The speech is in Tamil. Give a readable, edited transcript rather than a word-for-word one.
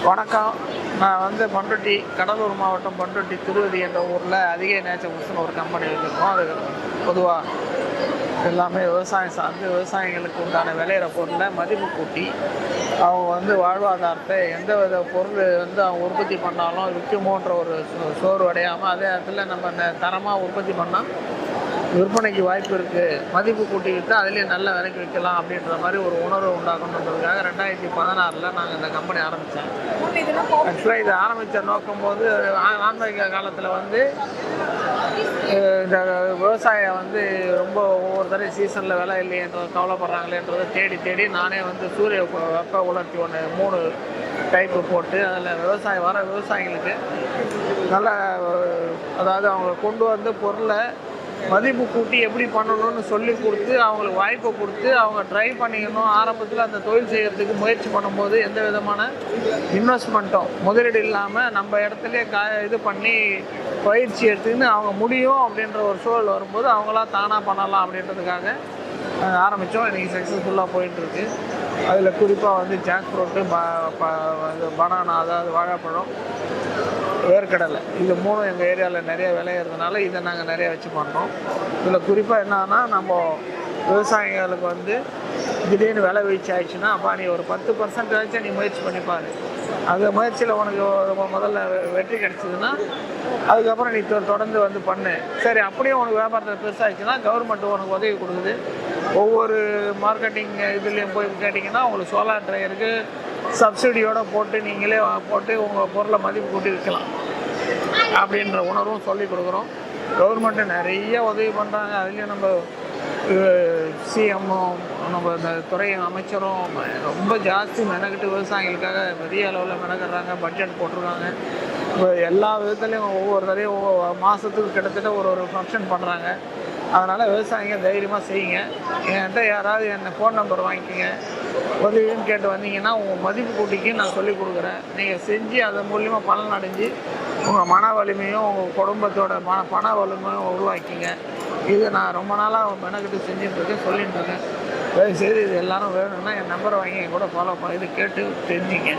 வணக்கம். நான் பண்ருட்டி, கடலூர் மாவட்டம் பண்ருட்டி திருவதி என்ற ஊரில் அதிக நேச்சர்ஸ்னு ஒரு கம்பெனி வச்சுருக்கோம். அது பொதுவாக எல்லாமே விவசாயம் சார்ந்து விவசாயிகளுக்கு உண்டான விளையிற பொருளை மதிப்பு கூட்டி அவங்க வாழ்வாதாரத்தை எந்த வித பொருள் அவங்க உற்பத்தி பண்ணாலும் விற்குமோன்ற ஒரு சோர்வு அடையாமல், அதே நேரத்தில் நம்ம தரமாக உற்பத்தி பண்ணால் விற்பனைக்கு வாய்ப்பு இருக்குது, மதிப்பு கூட்டி விற்று அதுலேயே நல்ல விலைக்கு விற்கலாம் அப்படின்ற மாதிரி ஒரு உணர்வு உண்டாக்கணுன்றதுக்காக 2016 நாங்கள் இந்த கம்பெனி ஆரம்பித்தோம். ஆக்சுவலாக இதை ஆரம்பித்த நோக்கம் போது ஆன்மீக காலத்தில் இந்த விவசாயம் ரொம்ப ஒவ்வொரு தடவை சீசனில் விலை இல்லையன்ற கவலைப்படுறாங்களேன்றதை தேடி தேடி நானே சூரிய வெப்ப உலர்த்தி 3 டைப்பு போட்டு அதில் விவசாயிகளுக்கு நல்ல, அதாவது அவங்க கொண்டு பொருளை மதிப்பு கூட்டி எப்படி பண்ணணும்னு சொல்லி கொடுத்து அவங்களுக்கு வாய்ப்பை கொடுத்து அவங்க ட்ரை பண்ணிக்கணும். ஆரம்பத்தில் அந்த தொழில் செய்கிறதுக்கு முயற்சி பண்ணும்போது எந்த விதமான இன்வெஸ்ட்மெண்ட்டும் முதலீடு இல்லாமல் நம்ம இடத்துலையே இது பண்ணி பயிற்சி எடுத்துக்கின்னு அவங்க முடியும் அப்படின்ற ஒரு சூழல் வரும்போது அவங்களா தானாக பண்ணலாம் அப்படின்றதுக்காக ஆரம்பித்தோம். இன்றைக்கி சக்ஸஸ்ஃபுல்லாக போயிட்டுருக்கு. அதில் குறிப்பாக ஜாக் ஃப்ரூட்டு, பனானா, அதாவது வாழைப்பழம், வேர்க்கடலை, இது 3 எங்கள் ஏரியாவில் நிறைய விளையிறதுனால இதை நாங்கள் நிறைய வச்சு பண்ணுறோம். இதில் குறிப்பாக என்னன்னா, நம்ம விவசாயிகளுக்கு திடீர்னு விலை வீழ்ச்சி ஆயிடுச்சுன்னா, அப்பா நீ ஒரு 10% நீ முயற்சி பண்ணிப்பார், அந்த முயற்சியில் உனக்கு முதல்ல வெற்றி கிடச்சிதுன்னா அதுக்கப்புறம் நீ தொடர்ந்து பண்ணு. சரி, அப்படியே உனக்கு வியாபாரத்தில் பெருசாகிடுச்சுன்னா கவர்மெண்ட் உனக்கு உதவி கொடுக்குது. ஒவ்வொரு மார்க்கெட்டிங் இதுலேயும் போய் கேட்டிங்கன்னா உங்களுக்கு சோலார் ட்ரையருக்கு சப்சிடியோடு போட்டு நீங்களே போட்டு உங்கள் பொருளை மதிப்பு கூட்டி விற்கலாம் அப்படின்ற உணர்வும் சொல்லி கொடுக்குறோம். கவர்மெண்ட்டு நிறைய உதவி பண்ணுறாங்க. அதுலேயும் நம்ம சிஎம்மும் நம்ம இந்த துறை அமைச்சரும் ரொம்ப ஜாஸ்தி மெனக்கிட்டு விவசாயிகளுக்காக பெரிய அளவில் மெனக்கிடுறாங்க. பட்ஜெட் போட்டிருக்காங்க. இப்போ எல்லா விதத்துலேயும் ஒவ்வொரு தடையும் ஒவ்வொரு மாதத்துக்கு கிட்டத்தட்ட ஒரு ஃபங்க்ஷன் பண்ணுறாங்க. அதனால் விவசாயிங்க தைரியமாக செய்யுங்க. என்கிட்ட யாராவது என் ஃபோன் நம்பர் வாங்கிக்கோங்க, உதவின்னு கேட்டு வந்தீங்கன்னா உங்கள் மதிப்பு கூட்டிக்கு நான் சொல்லிக் கொடுக்குறேன். நீங்கள் செஞ்சு அதன் மூலிமா பலன் அடைஞ்சு உங்கள் மன வலிமையும் உங்கள் குடும்பத்தோட பண வலிமையும் உருவாக்கிங்க. இது நான் ரொம்ப நாளாக மெனக்கிட்டு செஞ்சுட்டுருக்கேன், சொல்லிட்டுருக்கேன். தயவுசெய்து இது எல்லோரும் வேணும்னா என் நம்பரை வாங்கி என் கூட ஃபாலோ பண்ணி இது கேட்டு தெரிஞ்சுங்க.